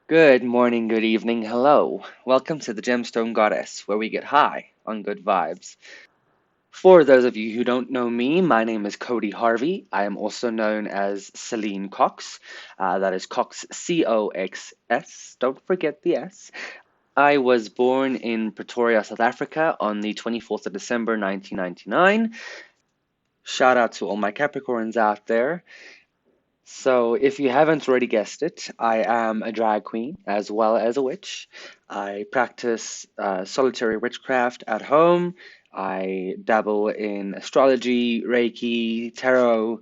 Good morning, good evening, hello. Welcome to the GemStoned Goddess, where we get high on good vibes. For those of you who don't know me, my name is Cody Harvey. I am also known as Celene Coxs. That is Cox, Coxs. Don't forget the S. I was born in Pretoria, South Africa on the 24th of December, 1999. Shout out to all my Capricorns out there. So, if you haven't already guessed it, I am a drag queen as well as a witch. I practice solitary witchcraft at home. I dabble in astrology, Reiki, tarot,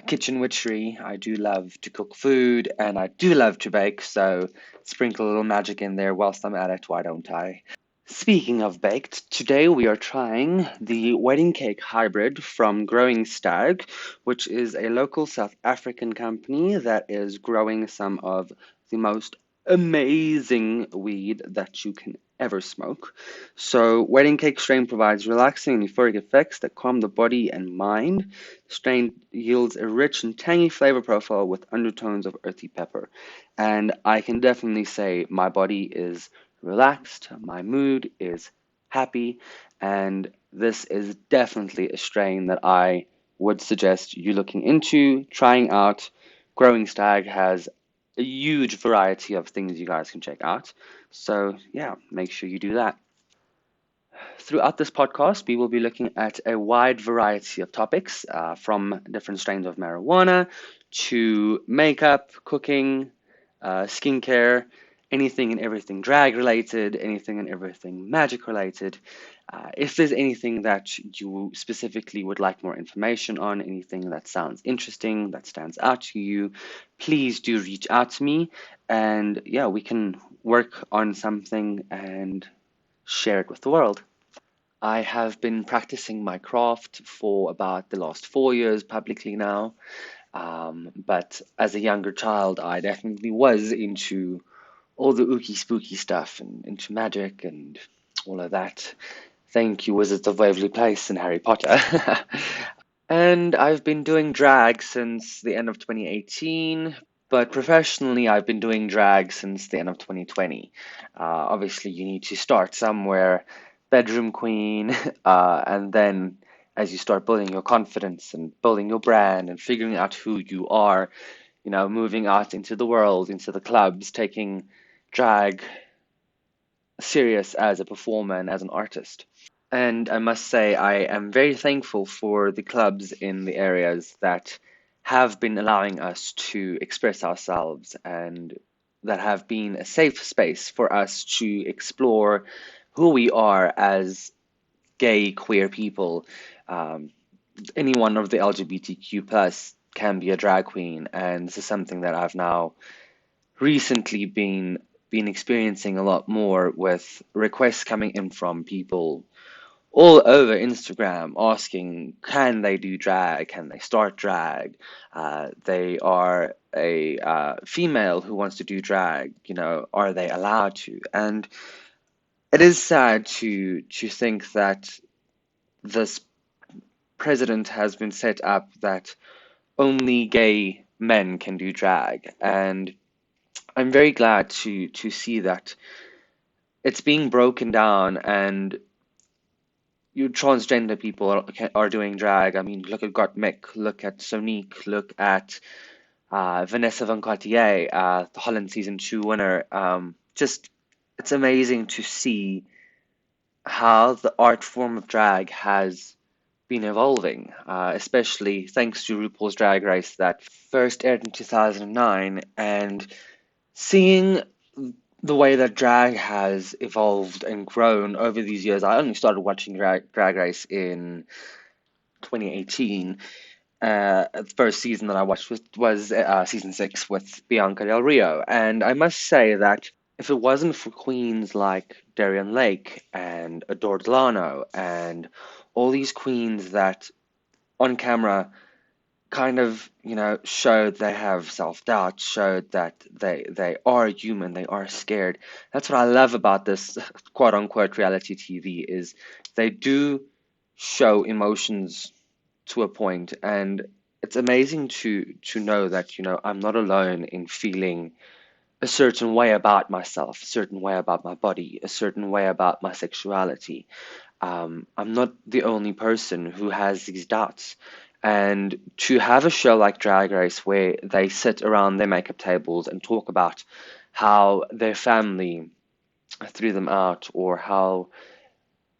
kitchen witchery. I do love to cook food and I do love to bake, so sprinkle a little magic in there whilst I'm at it, why don't I? Speaking of baked, today we are trying the wedding cake hybrid from Growing Stag, which is a local South African company that is growing some of the most amazing weed that you can ever smoke. So, wedding cake strain provides relaxing and euphoric effects that calm the body and mind. The strain yields a rich and tangy flavor profile with undertones of earthy pepper. And I can definitely say my body is relaxed, my mood is happy, and this is definitely a strain that I would suggest you looking into, trying out. Growing Stag has a huge variety of things you guys can check out. So, yeah, make sure you do that. Throughout this podcast, we will be looking at a wide variety of topics from different strains of marijuana to makeup, cooking, skincare, anything and everything drag related, anything and everything magic related. If there's anything that you specifically would like more information on, anything that sounds interesting, that stands out to you, please do reach out to me. And yeah, we can work on something and share it with the world. I have been practicing my craft for about the last 4 years publicly now. But as a younger child, I definitely was into all the ooky spooky stuff and into magic and all of that. Thank you, Wizards of Waverly Place and Harry Potter. And I've been doing drag since the end of 2018, but professionally, I've been doing drag since the end of 2020. Obviously, you need to start somewhere, bedroom queen, and then as you start building your confidence and building your brand and figuring out who you are, moving out into the world, into the clubs, taking drag serious as a performer and as an artist. And I must say, I am very thankful for the clubs in the areas that have been allowing us to express ourselves and that have been a safe space for us to explore who we are as gay, queer people. Um, Anyone of the LGBTQ plus can be a drag queen, and this is something that I've now recently been experiencing a lot more with requests coming in from people all over Instagram asking, can they do drag? Can they start drag? They are a female who wants to do drag. Are they allowed to? And it is sad to think that this president has been set up that only gay men can do drag, and I'm very glad to see that it's being broken down and you transgender people are doing drag. I mean, look at Gottmik, look at Sonique, look at Vanessa Van Cartier, the Holland season 2 winner. Just it's amazing to see how the art form of drag has been evolving, especially thanks to RuPaul's Drag Race that first aired in 2009, and seeing the way that drag has evolved and grown over these years. I only started watching Drag Race in 2018. The first season that I watched was season 6 with Bianca Del Rio. And I must say that if it wasn't for queens like Darian Lake and Adore Delano and all these queens that on camera kind of, showed they have self-doubt, showed that they are human, they are scared. That's what I love about this quote unquote reality TV is they do show emotions to a point, and it's amazing to know that, I'm not alone in feeling a certain way about myself, a certain way about my body, a certain way about my sexuality. I'm not the only person who has these doubts. And to have a show like Drag Race where they sit around their makeup tables and talk about how their family threw them out, or how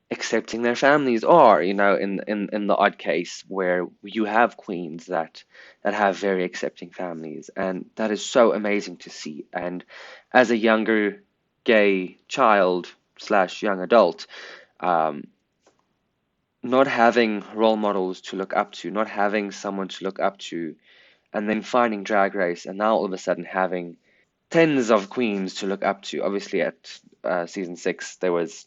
accepting their families are, in the odd case where you have queens that have very accepting families, and that is so amazing to see. And as a younger gay child slash young adult, um, not having role models to look up to, not having someone to look up to, and then finding Drag Race, and now all of a sudden having tens of queens to look up to. Obviously, at season 6, there was,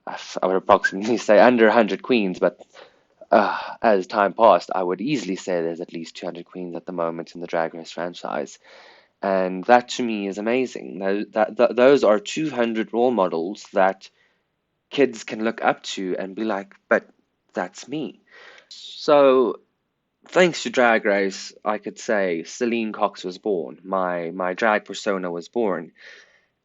I would approximately say, under 100 queens, but as time passed, I would easily say there's at least 200 queens at the moment in the Drag Race franchise. And that to me is amazing. Those are 200 role models that kids can look up to and be like, but that's me. So, thanks to Drag Race, I could say Celene Coxs was born. My drag persona was born.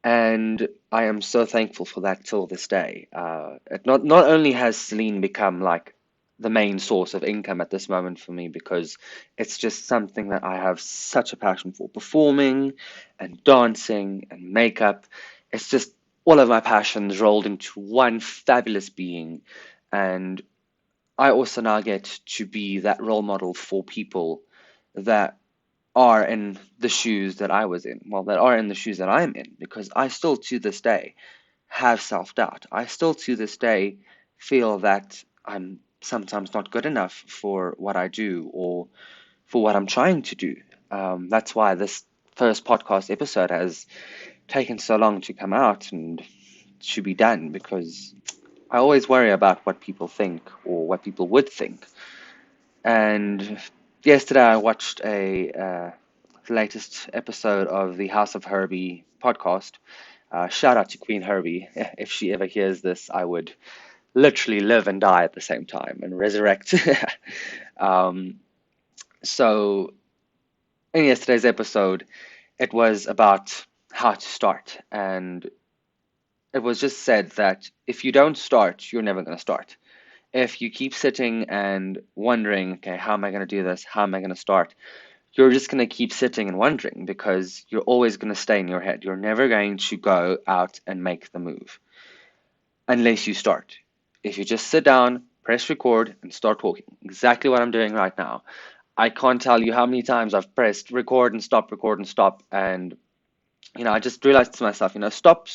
And I am so thankful for that till this day. Not only has Celine become like the main source of income at this moment for me, because it's just something that I have such a passion for, performing and dancing and makeup. It's just all of my passions rolled into one fabulous being. And I also now get to be that role model for people that are in the shoes that I was in. Well, that are in the shoes that I'm in, because I still to this day have self-doubt. I still to this day feel that I'm sometimes not good enough for what I do, or for what I'm trying to do. That's why this first podcast episode has taken so long to come out and to be done, because I always worry about what people think, or what people would think. And yesterday I watched the latest episode of the House of Herbie podcast. Shout out to Queen Herbie. If she ever hears this, I would literally live and die at the same time and resurrect. um, so, in yesterday's episode, it was about how to start. And it was just said that if you don't start, you're never going to start. If you keep sitting and wondering, okay, how am I going to do this? How am I going to start? You're just going to keep sitting and wondering, because you're always going to stay in your head. You're never going to go out and make the move unless you start. If you just sit down, press record, and start talking, exactly what I'm doing right now. I can't tell you how many times I've pressed record and stop, and I just realized to myself, stop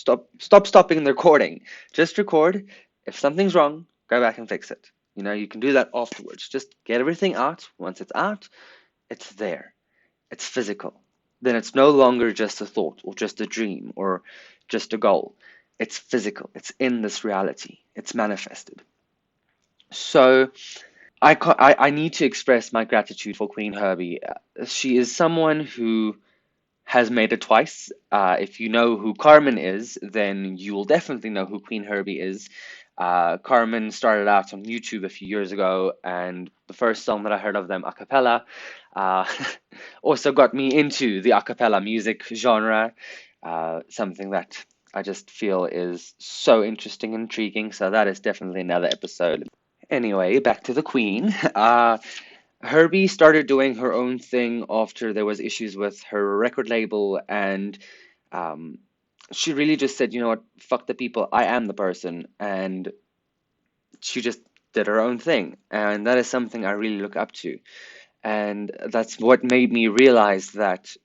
stopping the recording. Just record. If something's wrong, go back and fix it. You can do that afterwards. Just get everything out. Once it's out, it's there. It's physical. Then it's no longer just a thought, or just a dream, or just a goal. It's physical. It's in this reality. It's manifested. So I need to express my gratitude for Queen Herbie. She is someone who has made it twice. If you know who Carmen is, then you will definitely know who Queen Herbie is. Carmen started out on YouTube a few years ago, and the first song that I heard of them, a cappella, uh, also got me into the a cappella music genre, something that I just feel is so interesting and intriguing. So that is definitely another episode. Anyway, back to the Queen. Herbie started doing her own thing after there was issues with her record label, and um, she really just said, you know what, fuck the people, I am the person, and she just did her own thing, and that is something I really look up to, and that's what made me realize that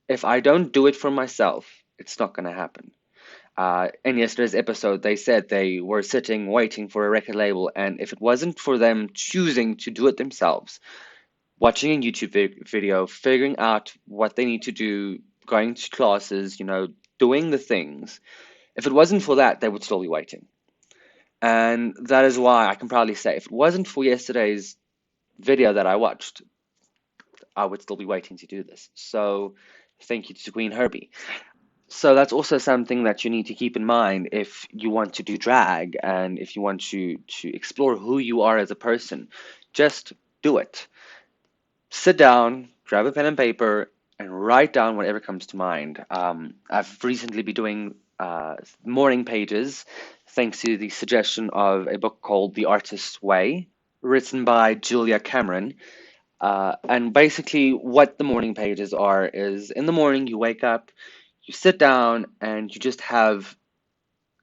if I don't do it for myself, it's not going to happen. In yesterday's episode, they said they were sitting waiting for a record label, and if it wasn't for them choosing to do it themselves, watching a YouTube video, figuring out what they need to do, going to classes, doing the things. If it wasn't for that, they would still be waiting. And that is why I can proudly say, if it wasn't for yesterday's video that I watched, I would still be waiting to do this. So thank you to Queen Herbie. So that's also something that you need to keep in mind if you want to do drag, and if you want to explore who you are as a person. Just do it. Sit down, grab a pen and paper, and write down whatever comes to mind. I've recently been doing morning pages thanks to the suggestion of a book called The Artist's Way, written by Julia Cameron. And basically, what the morning pages are is in the morning, you wake up, you sit down, and you just have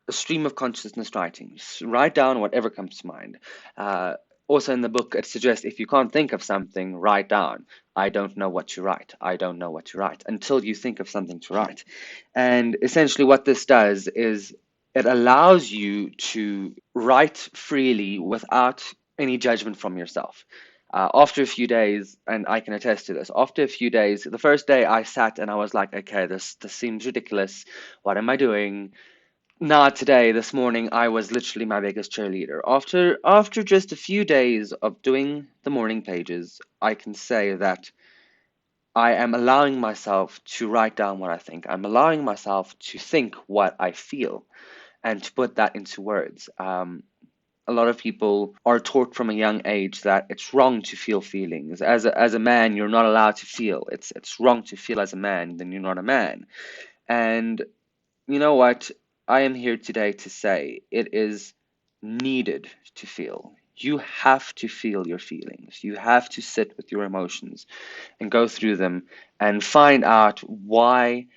a stream of consciousness writing. Just write down whatever comes to mind. Uh, Also, in the book, it suggests if you can't think of something, write down. I don't know what to write. I don't know what to write until you think of something to write. And essentially, what this does is it allows you to write freely without any judgment from yourself. After a few days, and I can attest to this, after a few days, the first day I sat and I was like, okay, this seems ridiculous. What am I doing? Not today, this morning, I was literally my biggest cheerleader. After just a few days of doing the morning pages, I can say that I am allowing myself to write down what I think. I'm allowing myself to think what I feel and to put that into words. A lot of people are taught from a young age that it's wrong to feel feelings. As a man, you're not allowed to feel. It's wrong to feel as a man, then you're not a man. And you know what? I am here today to say it is needed to feel. You have to feel your feelings. You have to sit with your emotions and go through them and find out why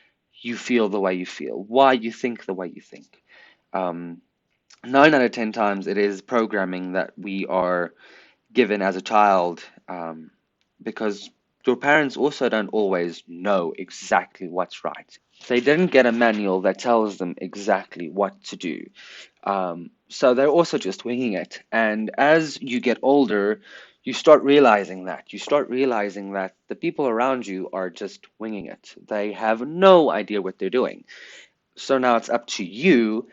you feel the way you feel, why you think the way you think. Um, 9 out of 10 times it is programming that we are given as a child, because your parents also don't always know exactly what's right. They didn't get a manual that tells them exactly what to do. So they're also just winging it. And as you get older, you start realizing that. You start realizing that the people around you are just winging it. They have no idea what they're doing. So now it's up to you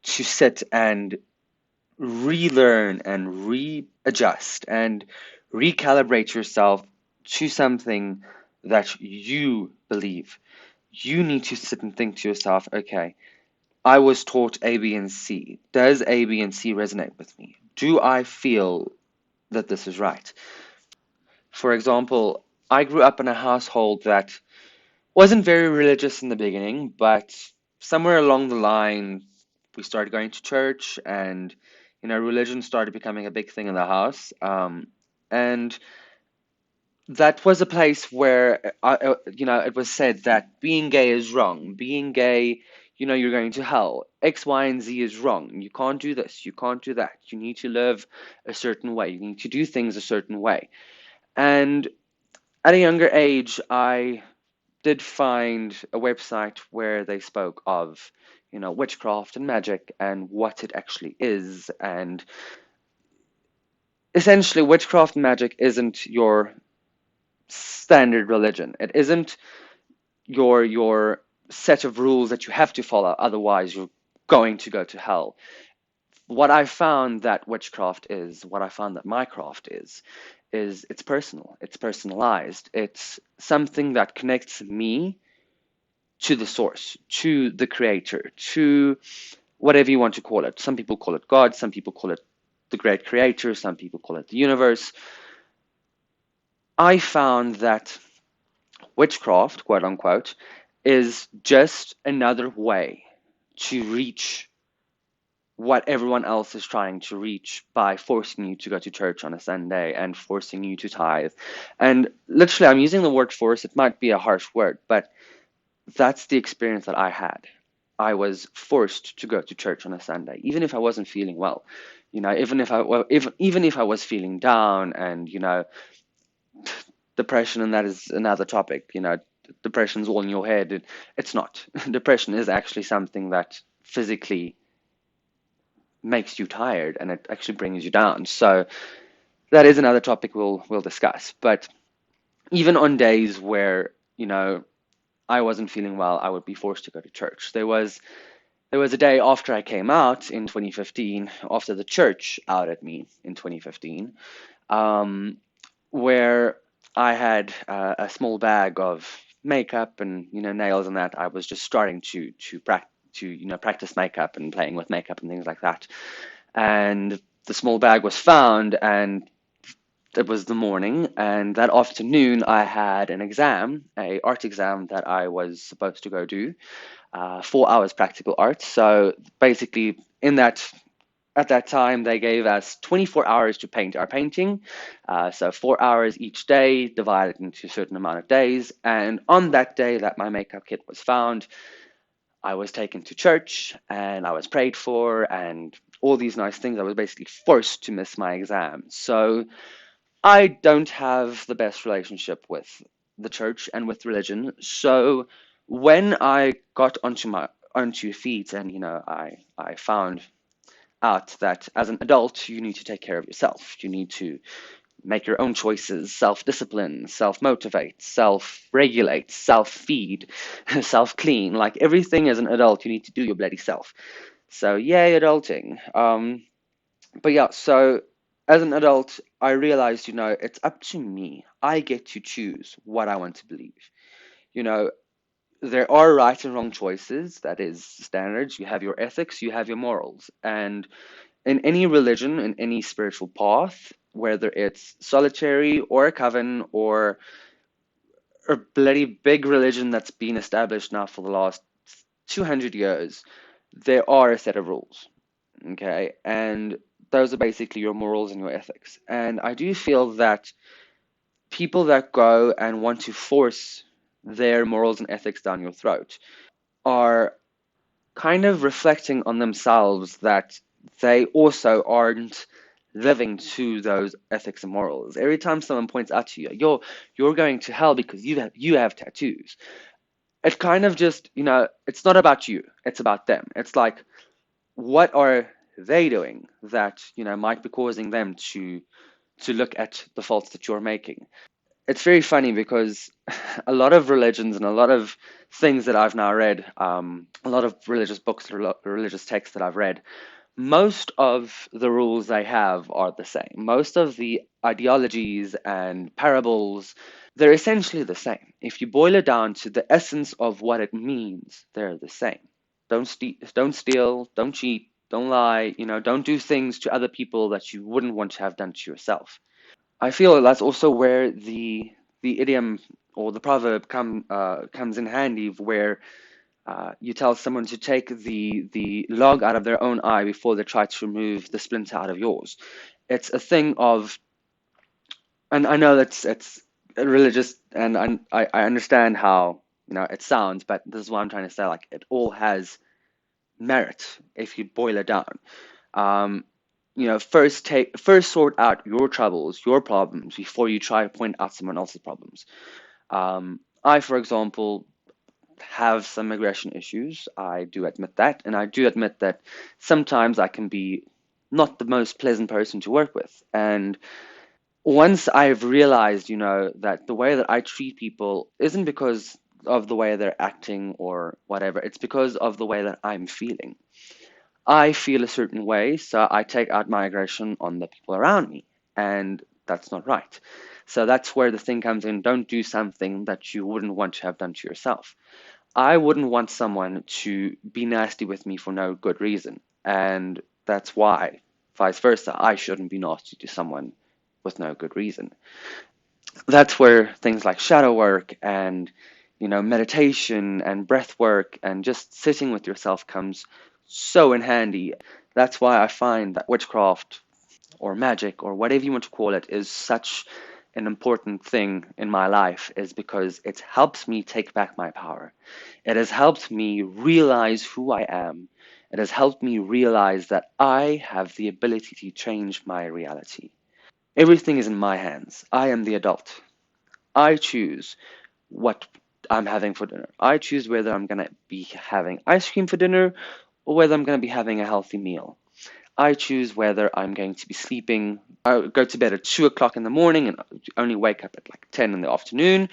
to sit and relearn and readjust and recalibrate yourself to something that you believe. You need to sit and think to yourself, okay, I was taught A, B, and C. Does A, B, and C resonate with me? Do I feel that this is right? For example, I grew up in a household that wasn't very religious in the beginning, but somewhere along the line, we started going to church, and religion started becoming a big thing in the house. And that was a place where it was said that being gay is wrong. Being gay, you're going to hell. X, Y, and Z is wrong. You can't do this. You can't do that. You need to live a certain way. You need to do things a certain way. And at a younger age, I did find a website where they spoke of, witchcraft and magic and what it actually is. And essentially, witchcraft and magic isn't your standard religion. It isn't your set of rules that you have to follow, otherwise you're going to go to hell. What I found that witchcraft is, what I found that my craft is it's personal, it's personalized, it's something that connects me to the source, to the creator, to whatever you want to call it. Some people call it God, some people call it the great creator, some people call it the universe. I found that witchcraft, quote unquote, is just another way to reach what everyone else is trying to reach by forcing you to go to church on a Sunday and forcing you to tithe. And literally, I'm using the word force, it might be a harsh word, but that's the experience that I had. I was forced to go to church on a Sunday, even if I wasn't feeling well. Even if I was feeling down, and depression, and that is another topic. Depression's all in your head. It's not. Depression is actually something that physically makes you tired, and it actually brings you down. So that is another topic we'll discuss. But even on days where I wasn't feeling well, I would be forced to go to church. There was a day after I came out in 2015, after the church outed me in 2015, um, where I had a small bag of makeup and nails and that. I was just starting to practice makeup and playing with makeup and things like that. And the small bag was found, and it was the morning, and that afternoon I had an exam, a art exam that I was supposed to go do, 4 hours practical art. So basically, in that at that time, they gave us 24 hours to paint our painting. So 4 hours each day, divided into a certain amount of days. And on that day that my makeup kit was found, I was taken to church and I was prayed for and all these nice things. I was basically forced to miss my exam. So I don't have the best relationship with the church and with religion. So when I got onto feet and I found out that as an adult you need to take care of yourself. You need to make your own choices, self-discipline, self-motivate, self-regulate, self-feed, self-clean. Like everything as an adult, you need to do your bloody self. So yay, adulting. But yeah, so as an adult, I realized, it's up to me. I get to choose what I want to believe. You know, there are right and wrong choices. That is standards. You have your ethics, you have your morals. And in any religion, in any spiritual path, whether it's solitary or a coven or a bloody big religion that's been established now for the last 200 years, there are a set of rules. Okay. And those are basically your morals and your ethics. And I do feel that people that go and want to force their morals and ethics down your throat are kind of reflecting on themselves that they also aren't living to those ethics and morals. Every time someone points out to you, you're going to hell because you have tattoos. It kind of just, it's not about you, it's about them. It's like, what are they doing that, might be causing them to look at the faults that you're making? It's very funny because a lot of religions and a lot of things that I've now read, a lot of religious books or religious texts that I've read, most of the rules they have are the same. Most of the ideologies and parables, they're essentially the same. If you boil it down to the essence of what it means, they're the same. Don't steal, don't cheat, don't lie, don't do things to other people that you wouldn't want to have done to yourself. I feel that's also where the idiom or the proverb comes in handy, where you tell someone to take the log out of their own eye before they try to remove the splinter out of yours. It's a thing of, and I know that's it's religious, and I understand how it sounds, but this is what I'm trying to say. Like it all has merit if you boil it down. Um, first sort out your troubles, your problems before you try to point out someone else's problems. I, for example, have some aggression issues. I do admit that, and I do admit that sometimes I can be not the most pleasant person to work with. And once I've realized, that the way that I treat people isn't because of the way they're acting or whatever, it's because of the way that I'm feeling. I feel a certain way, so I take out my aggression on the people around me, and that's not right. So that's where the thing comes in. Don't do something that you wouldn't want to have done to yourself. I wouldn't want someone to be nasty with me for no good reason, and that's why, vice versa, I shouldn't be nasty to someone with no good reason. That's where things like shadow work and meditation and breath work and just sitting with yourself comes so in handy. That's why I find that witchcraft or magic or whatever you want to call it is such an important thing in my life, is because it helps me take back my power. It has helped me realize who I am. It has helped me realize that I have the ability to change my reality. Everything is in my hands. I am the adult. I choose what I'm having for dinner. I choose whether I'm going to be having ice cream for dinner or whether I'm going to be having a healthy meal. I choose whether I'm going to be sleeping. I go to bed at 2 o'clock in the morning and only wake up at like 10 in the afternoon.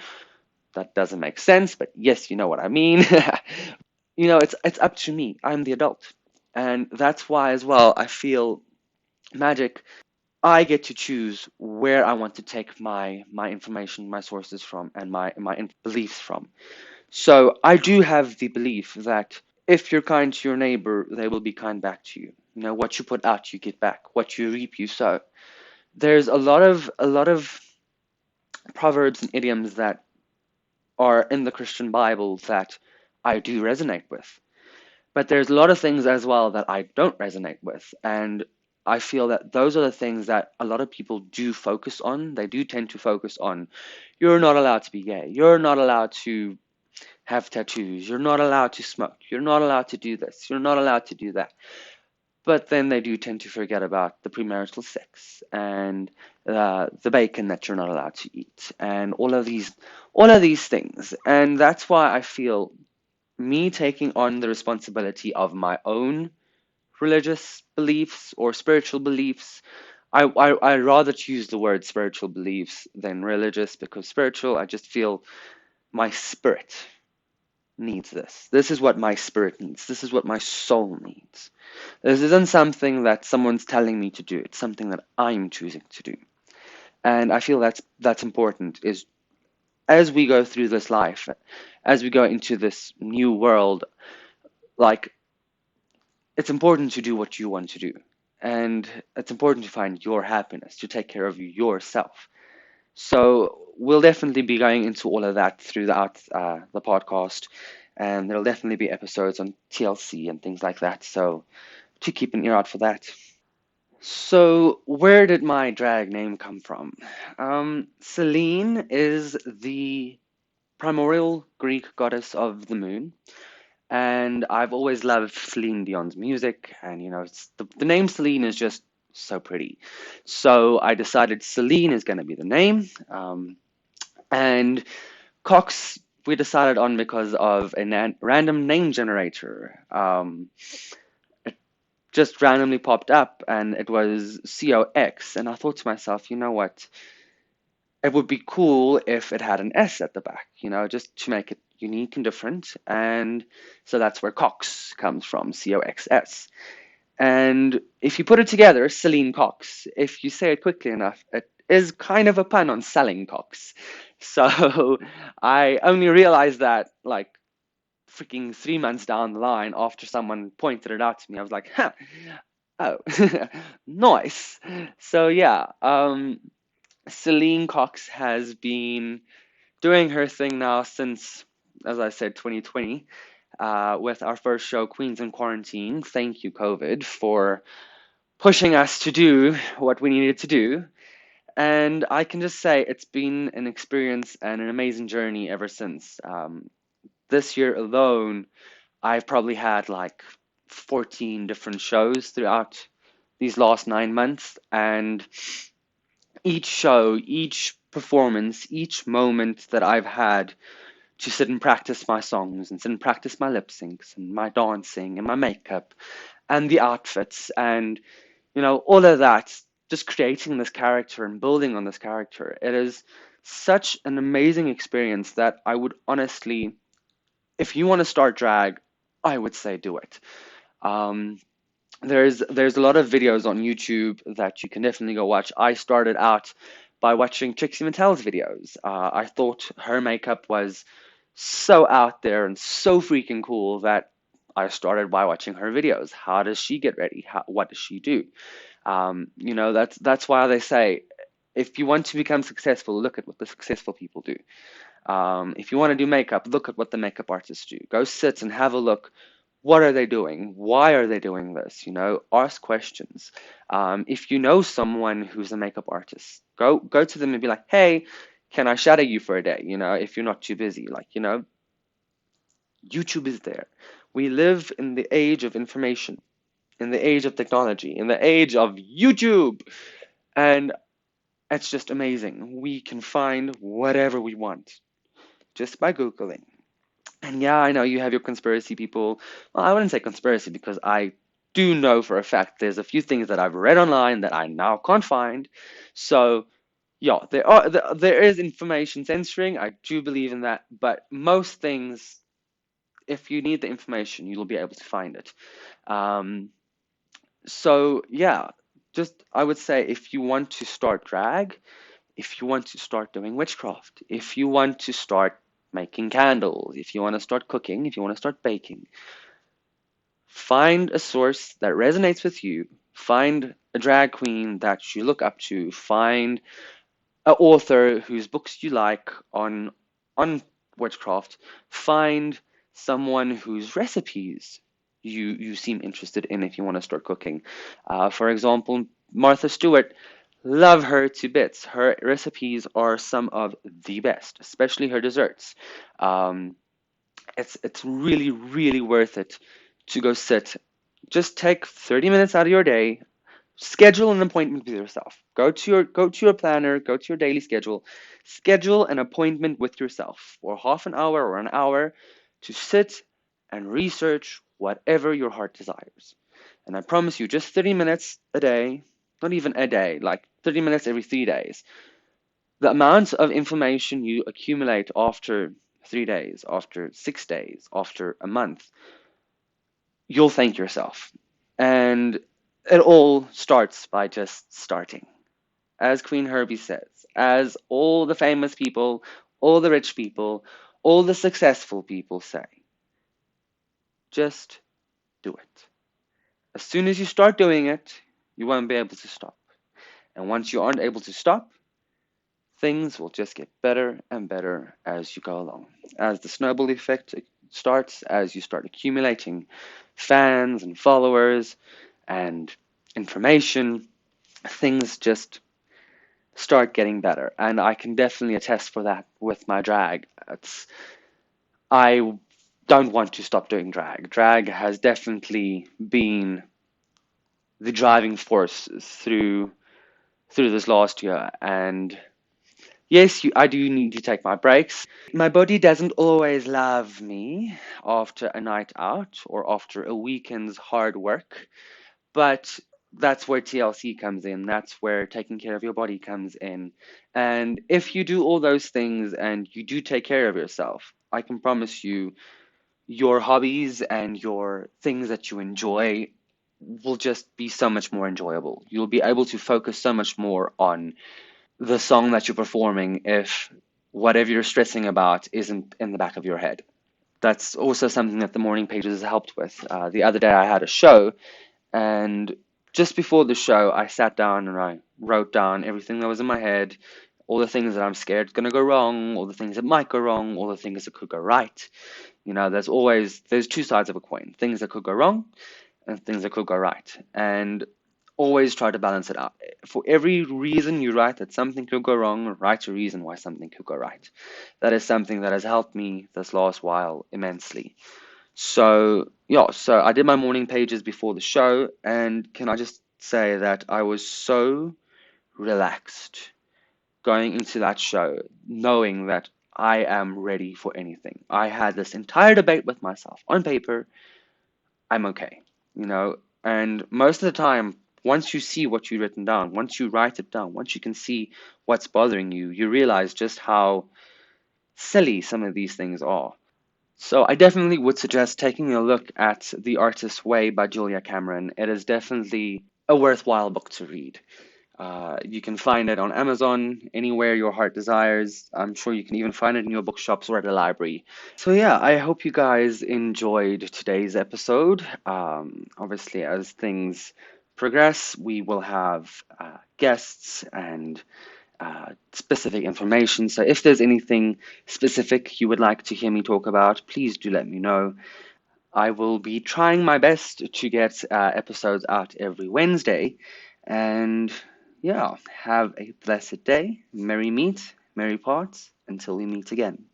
That doesn't make sense, but yes, you know what I mean. It's up to me. I'm the adult. And that's why as well I feel magic, I get to choose where I want to take my information, my sources from, and my beliefs from. So I do have the belief that if you're kind to your neighbor, they will be kind back to you. What you put out, you get back. What you reap, you sow. there's a lot of proverbs and idioms that are in the Christian Bible that I do resonate with. But there's a lot of things as well that I don't resonate with. And I feel that those are the things that a lot of people do focus on. They do tend to focus on, you're not allowed to be gay. You're not allowed to have tattoos. You're not allowed to smoke. You're not allowed to do this. You're not allowed to do that. But then they do tend to forget about the premarital sex and the bacon that you're not allowed to eat and all of these things. And that's why I feel me taking on the responsibility of my own religious beliefs or spiritual beliefs. I rather choose the word spiritual beliefs than religious, because spiritual, I just feel my spirit needs this. This is what my spirit needs. This is what my soul needs. This isn't something that someone's telling me to do. It's something that I'm choosing to do. And I feel that's important, is as we go through this life, as we go into this new world, like, it's important to do what you want to do. And it's important to find your happiness, to take care of yourself. So we'll definitely be going into all of that throughout the podcast. And there'll definitely be episodes on TLC and things like that. So to keep an ear out for that. So where did my drag name come from? Celene is the primordial Greek goddess of the moon. And I've always loved Celine Dion's music, and the name Celine is just so pretty. So I decided Celine is going to be the name, and Cox we decided on because of a random name generator. It just randomly popped up, and it was COX, and I thought to myself, you know what? It would be cool if it had an S at the back, just to make it unique and different. And so that's where Cox comes from, Coxs. And if you put it together, Celene Coxs, if you say it quickly enough, it is kind of a pun on selling cocks. So I only realized that like freaking 3 months down the line after someone pointed it out to me. I was like, huh, oh, nice. So yeah, Celene Coxs has been doing her thing now since, as I said, 2020, with our first show, Queens in Quarantine. Thank you, COVID, for pushing us to do what we needed to do. And I can just say it's been an experience and an amazing journey ever since. This year alone, I've probably had like 14 different shows throughout these last 9 months. And each show, each performance, each moment that I've had to sit and practice my songs and sit and practice my lip syncs and my dancing and my makeup and the outfits and all of that, just creating this character and building on this character. It is such an amazing experience that I would honestly, if you want to start drag, I would say do it. Um, there's a lot of videos on YouTube that you can definitely go watch. I started out by watching Trixie Mattel's videos. I thought her makeup was so out there and so freaking cool that I started by watching her videos. How does she get ready? What does she do? That's why they say if you want to become successful, look at what the successful people do. If you want to do makeup, look at what the makeup artists do. Go sit and have a look. What are they doing? Why are they doing this? Ask questions. If you know someone who's a makeup artist, go to them and be like, hey, can I shadow you for a day? If you're not too busy, YouTube is there. We live in the age of information, in the age of technology, in the age of YouTube. And it's just amazing. We can find whatever we want just by Googling. And yeah, I know you have your conspiracy people. Well, I wouldn't say conspiracy because I do know for a fact there's a few things that I've read online that I now can't find. So yeah, there is information censoring. I do believe in that, but most things, if you need the information, you'll be able to find it. Um, so yeah, just I would say if you want to start drag, if you want to start doing witchcraft, if you want to start making candles, if you want to start cooking, if you want to start baking, find a source that resonates with you, find a drag queen that you look up to, find an author whose books you like on witchcraft, find someone whose recipes you seem interested in if you want to start cooking. For example, Martha Stewart, love her to bits. Her recipes are some of the best, especially her desserts. Um, it's really, really worth it to go sit. Just take 30 minutes out of your day. Schedule an appointment with yourself. Go to your planner, go to your daily schedule. Schedule an appointment with yourself for half an hour or an hour to sit and research whatever your heart desires. And I promise you, just 30 minutes a day, not even a day, like 30 minutes every 3 days. The amount of information you accumulate after 3 days, after 6 days, after a month, you'll thank yourself. And it all starts by just starting. As Queen Herbie says, as all the famous people, all the rich people, all the successful people say, just do it. As soon as you start doing it, you won't be able to stop. And once you aren't able to stop, things will just get better and better as you go along. As the snowball effect starts, as you start accumulating fans and followers and information, things just start getting better. And I can definitely attest for that with my drag. I don't want to stop doing drag. Drag has definitely been the driving force through this last year. And yes, I do need to take my breaks. My body doesn't always love me after a night out or after a weekend's hard work, but that's where TLC comes in. That's where taking care of your body comes in. And if you do all those things and you do take care of yourself, I can promise you your hobbies and your things that you enjoy will just be so much more enjoyable. You'll be able to focus so much more on the song that you're performing if whatever you're stressing about isn't in the back of your head. That's also something that the morning pages has helped with. The other day I had a show, and just before the show, I sat down and I wrote down everything that was in my head, all the things that I'm scared is going to go wrong, all the things that might go wrong, all the things that could go right. There's two sides of a coin, things that could go wrong and things that could go right. And always try to balance it out. For every reason you write that something could go wrong, write a reason why something could go right. That is something that has helped me this last while immensely. So, yeah, so I did my morning pages before the show, and can I just say that I was so relaxed going into that show, knowing that I am ready for anything. I had this entire debate with myself. On paper, I'm okay, you know, and most of the time, once you see what you've written down, once you write it down, once you can see what's bothering you, you realize just how silly some of these things are. So I definitely would suggest taking a look at The Artist's Way by Julia Cameron. It is definitely a worthwhile book to read. You can find it on Amazon, anywhere your heart desires. I'm sure you can even find it in your bookshops or at a library. So yeah, I hope you guys enjoyed today's episode. Obviously, as things progress, we will have guests and specific information. So if there's anything specific you would like to hear me talk about, please do let me know. I will be trying my best to get episodes out every Wednesday. And yeah, have a blessed day. Merry meet, merry parts. Until we meet again.